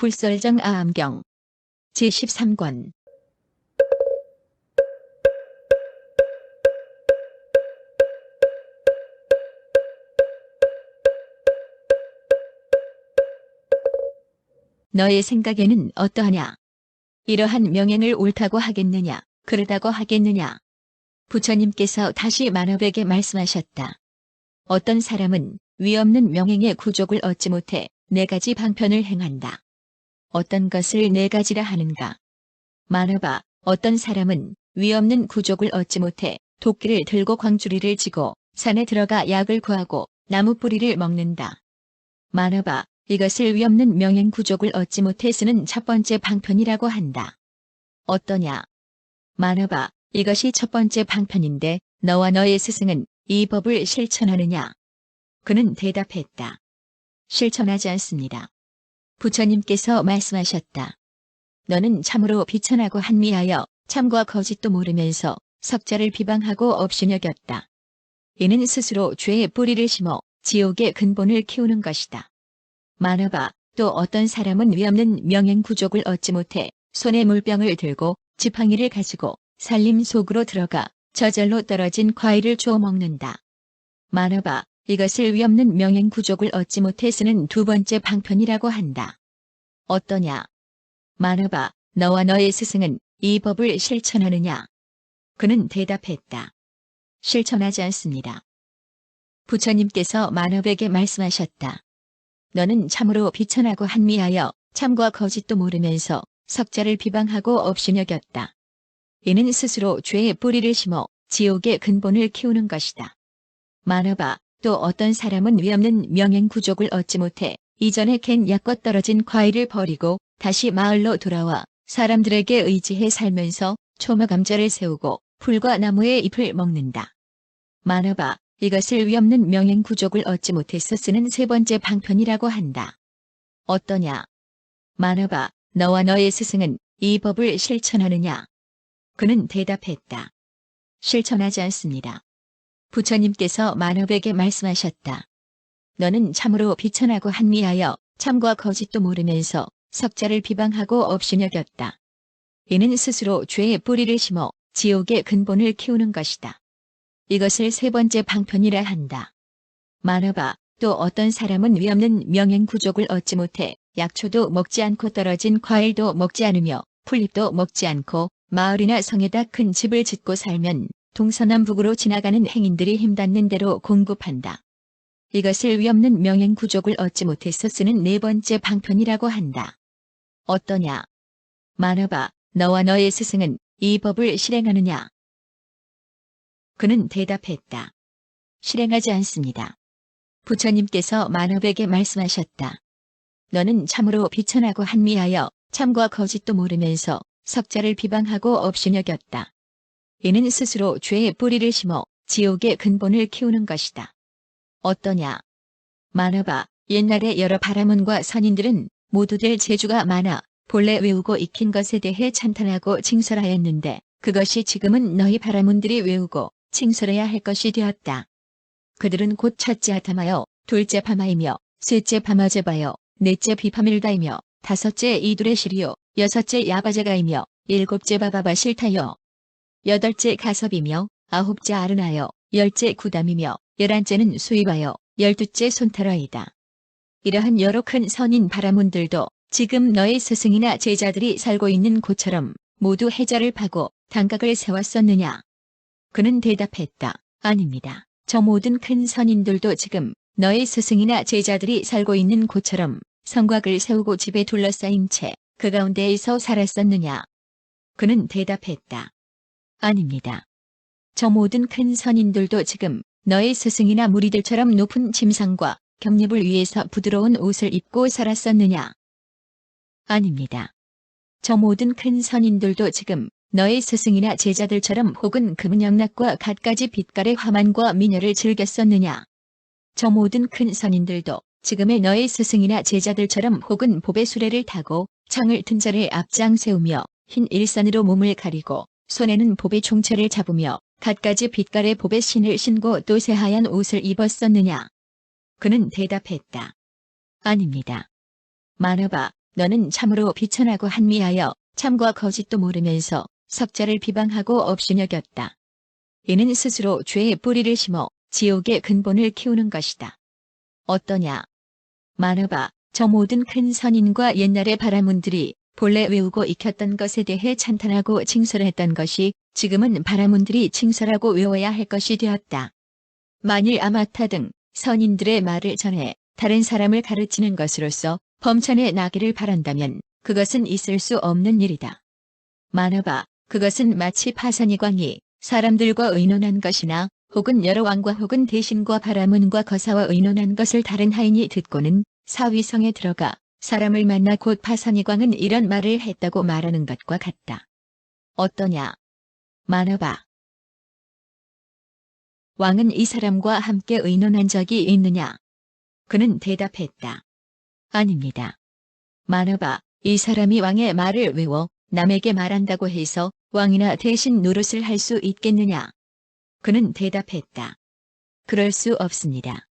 불설정 아암경 제13권 너의 생각에는 어떠하냐? 이러한 명행을 옳다고 하겠느냐, 그르다고 하겠느냐? 부처님께서 다시 만업에게 말씀하셨다. 어떤 사람은 위없는 명행의 구족을 얻지 못해 4가지 방편을 행한다. 어떤 것을 4가지라 하는가? 만업아, 어떤 사람은 위없는 구족을 얻지 못해 도끼를 들고 광주리를 쥐고 산에 들어가 약을 구하고 나무 뿌리를 먹는다. 만업아, 이것을 위없는 명행 구족을 얻지 못해 쓰는 첫 번째 방편이라고 한다. 어떠냐? 만업아, 이것이 첫 번째 방편인데 너와 너의 스승은 이 법을 실천하느냐? 그는 대답했다. 실천하지 않습니다. 부처님께서 말씀하셨다. 너는 참으로 비천하고 한미하여 참과 거짓도 모르면서 석자를 비방하고 업신여겼다. 이는 스스로 죄의 뿌리를 심어 지옥의 근본을 키우는 것이다. 만업아, 또 어떤 사람은 위없는 명행 구족을 얻지 못해 손에 물병을 들고 지팡이를 가지고 산림 속으로 들어가 저절로 떨어진 과일을 주워 먹는다. 만업아, 이것을 위없는 명행 구족을 얻지 못해 쓰는 두 번째 방편이라고 한다. 어떠냐? 만업아, 너와 너의 스승은 이 법을 실천하느냐? 그는 대답했다. 실천하지 않습니다. 부처님께서 만업에게 말씀하셨다. 너는 참으로 비천하고 한미하여 참과 거짓도 모르면서 석자를 비방하고 업신여겼다. 이는 스스로 죄의 뿌리를 심어 지옥의 근본을 키우는 것이다. 만업아, 또 어떤 사람은 위없는 명행 구족을 얻지 못해 이전에 캔 약껏 떨어진 과일을 버리고 다시 마을로 돌아와 사람들에게 의지해 살면서 초마감자를 세우고 풀과 나무의 잎을 먹는다. 만업아, 이것을 위없는 명행 구족을 얻지 못해서 쓰는 세 번째 방편이라고 한다. 어떠냐? 만업아, 너와 너의 스승은 이 법을 실천하느냐? 그는 대답했다. 실천하지 않습니다. 부처님께서 만업에게 말씀하셨다. 너는 참으로 비천하고 한미하여 참과 거짓도 모르면서 석자를 비방하고 업신여겼다. 이는 스스로 죄의 뿌리를 심어 지옥의 근본을 키우는 것이다. 이것을 세 번째 방편이라 한다. 만업아, 또 어떤 사람은 위없는 명행 구족을 얻지 못해 약초도 먹지 않고 떨어진 과일도 먹지 않으며 풀잎도 먹지 않고 마을이나 성에다 큰 집을 짓고 살면 동서남북으로 지나가는 행인들이 힘닿는 대로 공급한다. 이것을 위없는 명행 구족을 얻지 못해서 쓰는 네 번째 방편이라고 한다. 어떠냐? 만업아, 너와 너의 스승은 이 법을 실행하느냐? 그는 대답했다. 실행하지 않습니다. 부처님께서 만업에게 말씀하셨다. 너는 참으로 비천하고 한미하여 참과 거짓도 모르면서 석자를 비방하고 업신여겼다. 이는 스스로 죄의 뿌리를 심어 지옥의 근본을 키우는 것이다. 어떠냐? 만업아, 옛날에 여러 바라문과 선인들은 모두들 재주가 많아 본래 외우고 익힌 것에 대해 찬탄하고 칭설하였는데 그것이 지금은 너희 바라문들이 외우고 칭설해야 할 것이 되었다. 그들은 곧 첫째 아타마여, 둘째 파마이며, 셋째 파마제바여, 넷째 비파밀다이며, 다섯째 이두레시리요, 여섯째 야바제가이며, 일곱째 바바바실타여, 여덟째 가섭이며, 아홉째 아르나여, 열째 구담이며, 11째는 수입하여, 12째 손타라이다. 이러한 여러 큰 선인 바라문들도 지금 너의 스승이나 제자들이 살고 있는 곳처럼 모두 해자를 파고 단각을 세웠었느냐? 그는 대답했다. 아닙니다. 저 모든 큰 선인들도 지금 너의 스승이나 제자들이 살고 있는 곳처럼 성곽을 세우고 집에 둘러싸인 채 그 가운데에서 살았었느냐? 그는 대답했다. 아닙니다. 저 모든 큰 선인들도 지금 너의 스승이나 무리들처럼 높은 침상과 겹립을 위해서 부드러운 옷을 입고 살았었느냐? 아닙니다. 저 모든 큰 선인들도 지금 너의 스승이나 제자들처럼 혹은 금은영락과 갖가지 빛깔의 화만과 미녀를 즐겼었느냐? 저 모든 큰 선인들도 지금의 너의 스승이나 제자들처럼 혹은 보배 수레를 타고 창을 든 자를 앞장 세우며 흰 일선으로 몸을 가리고 손에는 보배 총체를 잡으며 갖가지 빛깔의 보배 신을 신고 또 새하얀 옷을 입었었느냐? 그는 대답했다. 아닙니다. 만업아, 너는 참으로 비천하고 한미하여 참과 거짓도 모르면서 석자를 비방하고 업신여겼다. 이는 스스로 죄의 뿌리를 심어 지옥의 근본을 키우는 것이다. 어떠냐? 만화봐, 저 모든 큰 선인과 옛날의 바라문들이 본래 외우고 익혔던 것에 대해 찬탄하고 칭설했던 것이 지금은 바라문들이 칭설하고 외워야 할 것이 되었다. 만일 아마타 등 선인들의 말을 전해 다른 사람을 가르치는 것으로서 범천에 나기를 바란다면 그것은 있을 수 없는 일이다. 만화봐, 그것은 마치 파산이광이 사람들과 의논한 것이나 혹은 여러 왕과 혹은 대신과 바라문과 거사와 의논한 것을 다른 하인이 듣고는 사위성에 들어가 사람을 만나 곧 파산이광은 이런 말을 했다고 말하는 것과 같다. 어떠냐? 만화봐. 왕은 이 사람과 함께 의논한 적이 있느냐? 그는 대답했다. 아닙니다. 만화봐, 이 사람이 왕의 말을 외워 남에게 말한다고 해서 왕이나 대신 노릇을 할 수 있겠느냐? 그는 대답했다. 그럴 수 없습니다.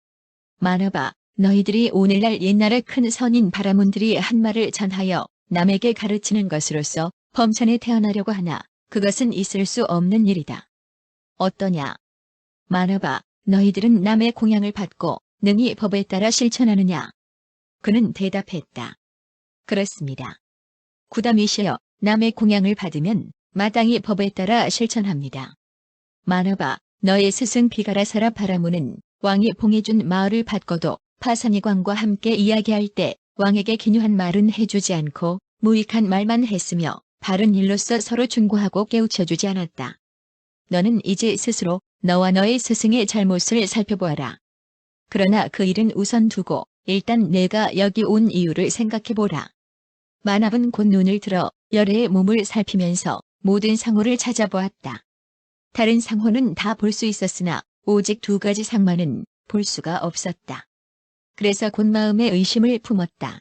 만화봐, 너희들이 오늘날 옛날의 큰 선인 바라문들이 한 말을 전하여 남에게 가르치는 것으로서 범천에 태어나려고 하나 그것은 있을 수 없는 일이다. 어떠냐? 만화봐, 너희들은 남의 공양을 받고 능히 법에 따라 실천하느냐? 그는 대답했다. 그렇습니다. 구담이시여, 남의 공양을 받으면 마땅히 법에 따라 실천합니다. 만화봐, 너의 스승 비가라사라 바라문은 왕이 봉해준 마을을 받고도 파산이광과 함께 이야기할 때 왕에게 기묘한 말은 해주지 않고 무익한 말만 했으며 바른 일로서 서로 충고하고 깨우쳐주지 않았다. 너는 이제 스스로 너와 너의 스승의 잘못을 살펴보아라. 그러나 그 일은 우선 두고 일단 내가 여기 온 이유를 생각해보라. 만합은 곧 눈을 들어 열애의 몸을 살피면서 모든 상호를 찾아보았다. 다른 상호는 다 볼 수 있었으나 오직 2가지 상만은 볼 수가 없었다. 그래서 곧 마음에 의심을 품었다.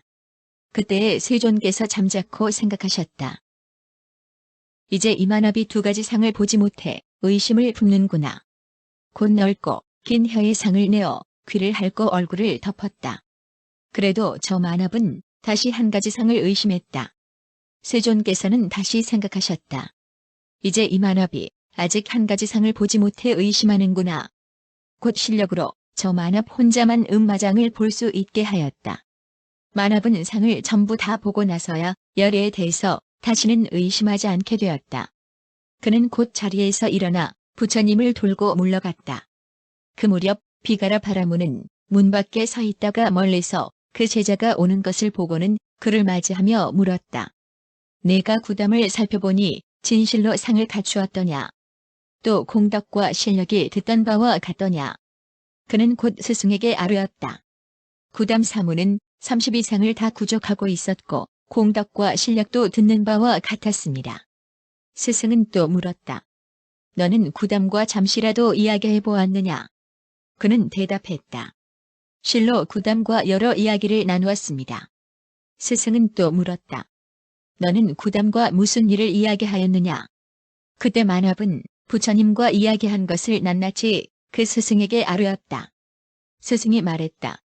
그때에 세존께서 잠자코 생각하셨다. 이제 이 만합이 2가지 상을 보지 못해 의심을 품는구나. 곧 넓고 긴 혀의 상을 내어 귀를 핥고 얼굴을 덮었다. 그래도 저 만합은 다시 1가지 상을 의심했다. 세존께서는 다시 생각하셨다. 이제 이 만합이 아직 1가지 상을 보지 못해 의심하는구나. 곧 실력으로 저 만합 혼자만 음마장을 볼 수 있게 하였다. 만합은 상을 전부 다 보고 나서야 열애에 대해서 다시는 의심하지 않게 되었다. 그는 곧 자리에서 일어나 부처님을 돌고 물러갔다. 그 무렵 비가라 바라문은 문 밖에 서 있다가 멀리서 그 제자가 오는 것을 보고는 그를 맞이하며 물었다. 내가 구담을 살펴보니 진실로 상을 갖추었더냐? 또 공덕과 실력이 듣던 바와 같더냐? 그는 곧 스승에게 아뢰었다. 구담 사무는 32상을 다 구족하고 있었고 공덕과 실력도 듣는 바와 같았습니다. 스승은 또 물었다. 너는 구담과 잠시라도 이야기해 보았느냐? 그는 대답했다. 실로 구담과 여러 이야기를 나누었습니다. 스승은 또 물었다. 너는 구담과 무슨 일을 이야기하였느냐? 그때 만합은 부처님과 이야기한 것을 낱낱이 그 스승에게 아뢰었다. 스승이 말했다.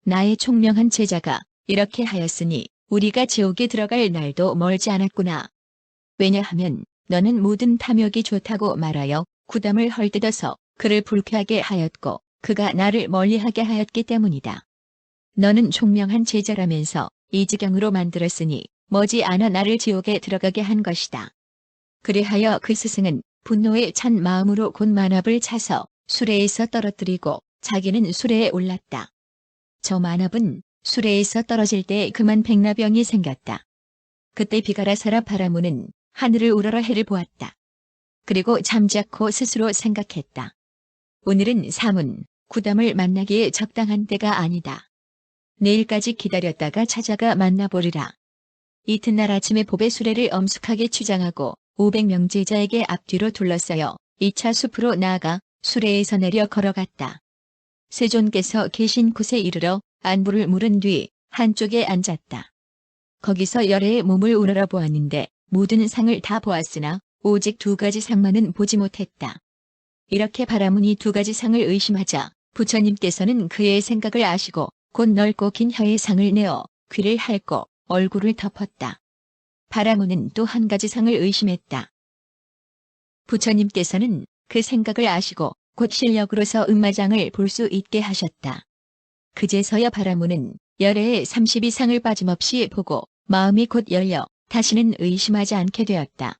나의 총명한 제자가 이렇게 하였으니 우리가 지옥에 들어갈 날도 멀지 않았구나. 왜냐하면 너는 모든 탐욕이 좋다고 말하여 구담을 헐뜯어서 그를 불쾌하게 하였고 그가 나를 멀리하게 하였기 때문이다. 너는 총명한 제자라면서 이 지경으로 만들었으니 머지않아 나를 지옥에 들어가게 한 것이다. 그리하여 그 스승은 분노에 찬 마음으로 곧 만합을 차서 수레에서 떨어뜨리고 자기는 수레에 올랐다. 저 만합은 수레에서 떨어질 때 그만 백라병이 생겼다. 그때 비가라사라 바라문은 하늘을 우러러 해를 보았다. 그리고 잠자코 스스로 생각했다. 오늘은 사문, 구담을 만나기에 적당한 때가 아니다. 내일까지 기다렸다가 찾아가 만나보리라. 이튿날 아침에 법의 수레를 엄숙하게 취장하고 500명 제자에게 앞뒤로 둘러싸여 2차 숲으로 나아가 수레에서 내려 걸어갔다. 세존께서 계신 곳에 이르러 안부를 물은 뒤 한쪽에 앉았다. 거기서 열애의 몸을 우러러 보았는데 모든 상을 다 보았으나 오직 2가지 상만은 보지 못했다. 이렇게 바라문이 2가지 상을 의심하자 부처님께서는 그의 생각을 아시고 곧 넓고 긴 혀의 상을 내어 귀를 핥고 얼굴을 덮었다. 바라문은 또 한 가지 상을 의심했다. 부처님께서는 그 생각을 아시고 곧 실력으로서 음마장을 볼 수 있게 하셨다. 그제서야 바라문은 열애의 32상을 빠짐없이 보고 마음이 곧 열려 다시는 의심하지 않게 되었다.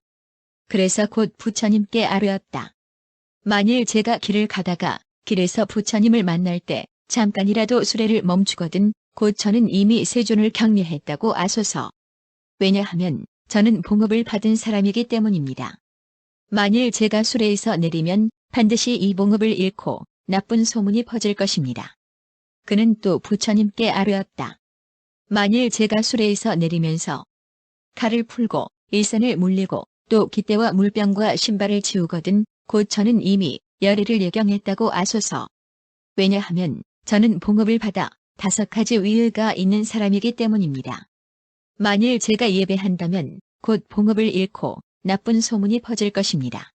그래서 곧 부처님께 아뢰었다. 만일 제가 길을 가다가 길에서 부처님을 만날 때 잠깐이라도 수레를 멈추거든 곧 저는 이미 세존을 경례했다고 아소서. 왜냐하면 저는 봉업을 받은 사람이기 때문입니다. 만일 제가 수레에서 내리면 반드시 이 봉업을 잃고 나쁜 소문이 퍼질 것입니다. 그는 또 부처님께 아뢰었다. 만일 제가 수레에서 내리면서 칼을 풀고 일산을 물리고 또 깃대와 물병과 신발을 치우거든 곧 저는 이미 열애를 예경했다고 아소서. 왜냐하면 저는 봉업을 받아 5가지 위의가 있는 사람이기 때문입니다. 만일 제가 예배한다면 곧 봉업을 잃고 나쁜 소문이 퍼질 것입니다.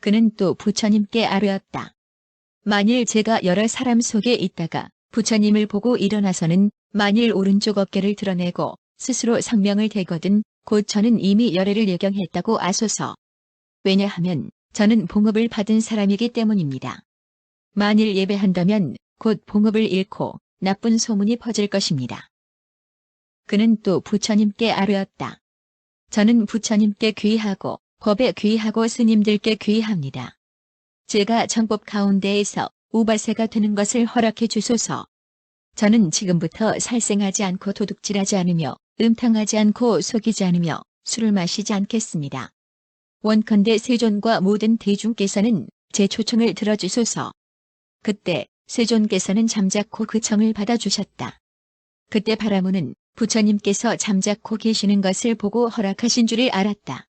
그는 또 부처님께 아뢰었다. 만일 제가 여러 사람 속에 있다가 부처님을 보고 일어나서는 만일 오른쪽 어깨를 드러내고 스스로 성명을 대거든 곧 저는 이미 열애를 예경했다고 아소서. 왜냐하면 저는 봉업을 받은 사람이기 때문입니다. 만일 예배한다면 곧 봉업을 잃고 나쁜 소문이 퍼질 것입니다. 그는 또 부처님께 아뢰었다. 저는 부처님께 귀하고 법에 귀하고 스님들께 귀합니다. 제가 정법 가운데에서 우바세가 되는 것을 허락해 주소서. 저는 지금부터 살생하지 않고 도둑질하지 않으며 음탕하지 않고 속이지 않으며 술을 마시지 않겠습니다. 원컨대 세존과 모든 대중께서는 제 초청을 들어주소서. 그때 세존께서는 잠자코 그 청을 받아주셨다. 그때 바라문은 부처님께서 잠자코 계시는 것을 보고 허락하신 줄을 알았다.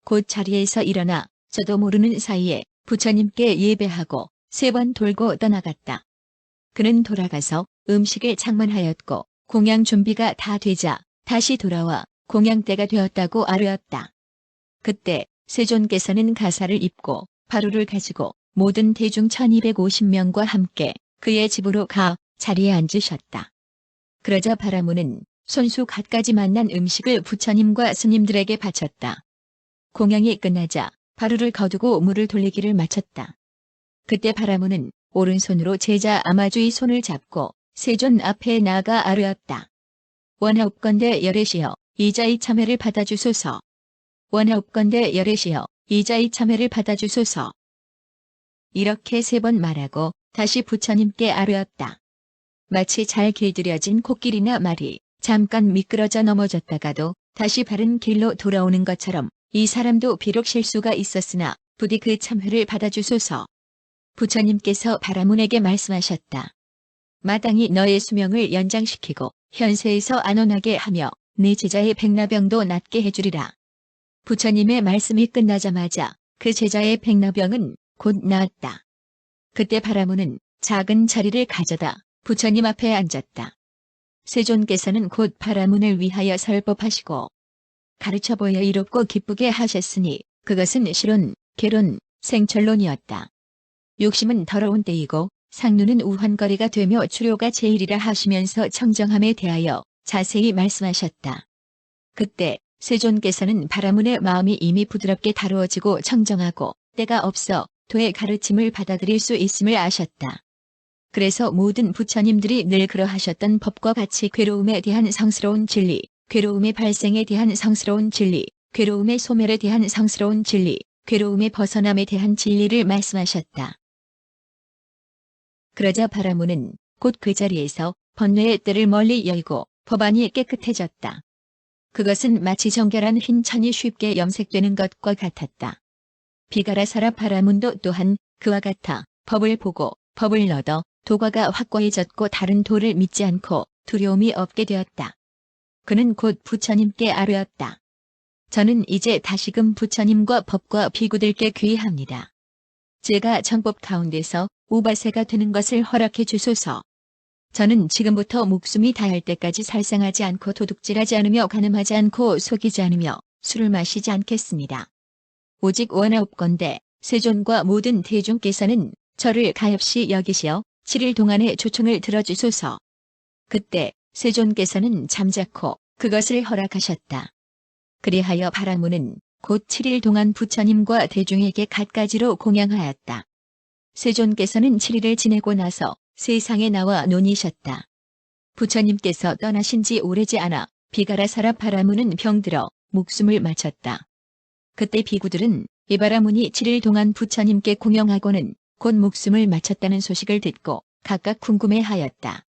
곧 자리에서 일어나 저도 모르는 사이에 부처님께 예배하고 3번 돌고 떠나갔다. 그는 돌아가서 음식을 장만하였고 공양 준비가 다 되자 다시 돌아와 공양 때가 되었다고 아뢰었다. 그때 세존께서는 가사를 입고 바루를 가지고 모든 대중 1250명과 함께 그의 집으로 가 자리에 앉으셨다. 그러자 바라문은 손수 갖가지 만난 음식을 부처님과 스님들에게 바쳤다. 공양이 끝나자 바루를 거두고 물을 돌리기를 마쳤다. 그때 바라문은 오른손으로 제자 아마주의 손을 잡고 세존 앞에 나아가 아뢰었다. 원하옵건대 열애시여 이자의 참회를 받아주소서. 원하옵건대 열애시여 이자의 참회를 받아주소서. 이렇게 3번 말하고 다시 부처님께 아뢰었다. 마치 잘 길들여진 코끼리나 말이 잠깐 미끄러져 넘어졌다가도 다시 바른 길로 돌아오는 것처럼 이 사람도 비록 실수가 있었으나 부디 그 참회를 받아주소서. 부처님께서 바라문에게 말씀하셨다. 마땅히 너의 수명을 연장시키고 현세에서 안온하게 하며 네 제자의 백나병도 낫게 해주리라. 부처님의 말씀이 끝나자마자 그 제자의 백나병은 곧 나았다. 그때 바라문은 작은 자리를 가져다 부처님 앞에 앉았다. 세존께서는 곧 바라문을 위하여 설법하시고 가르쳐 보여 이롭고 기쁘게 하셨으니 그것은 실론, 계론, 생철론이었다. 욕심은 더러운 때이고 상누는 우환거리가 되며 추료가 제일이라 하시면서 청정함에 대하여 자세히 말씀하셨다. 그때 세존께서는 바라문의 마음이 이미 부드럽게 다루어지고 청정하고 때가 없어 도의 가르침을 받아들일 수 있음을 아셨다. 그래서 모든 부처님들이 늘 그러하셨던 법과 같이 괴로움에 대한 성스러운 진리, 괴로움의 발생에 대한 성스러운 진리, 괴로움의 소멸에 대한 성스러운 진리, 괴로움의 벗어남에 대한 진리를 말씀하셨다. 그러자 바라문은 곧 그 자리에서 번뇌의 뜰을 멀리 열고 법안이 깨끗해졌다. 그것은 마치 정결한 흰 천이 쉽게 염색되는 것과 같았다. 비가라사라 바라문도 또한 그와 같아 법을 보고 법을 얻어 도과가 확고해졌고 다른 도를 믿지 않고 두려움이 없게 되었다. 그는 곧 부처님께 아뢰었다. 저는 이제 다시금 부처님과 법과 비구들께 귀의합니다. 제가 정법 가운데서 우바세가 되는 것을 허락해 주소서. 저는 지금부터 목숨이 다할 때까지 살상하지 않고 도둑질하지 않으며 간음하지 않고 속이지 않으며 술을 마시지 않겠습니다. 오직 원하옵건대 세존과 모든 대중께서는 저를 가엾이 여기시어 7일 동안의 초청을 들어주소서. 그때 세존께서는 잠자코 그것을 허락하셨다. 그리하여 바라문은 곧 7일 동안 부처님과 대중에게 갖가지로 공양하였다. 세존께서는 7일을 지내고 나서 세상에 나와 논의셨다. 부처님께서 떠나신 지 오래지 않아 비가라사라 바라문은 병들어 목숨을 마쳤다. 그때 비구들은 이 바라문이 7일 동안 부처님께 공양하고는 곧 목숨을 마쳤다는 소식을 듣고 각각 궁금해하였다.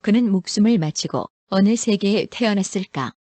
그는 목숨을 마치고 어느 세계에 태어났을까?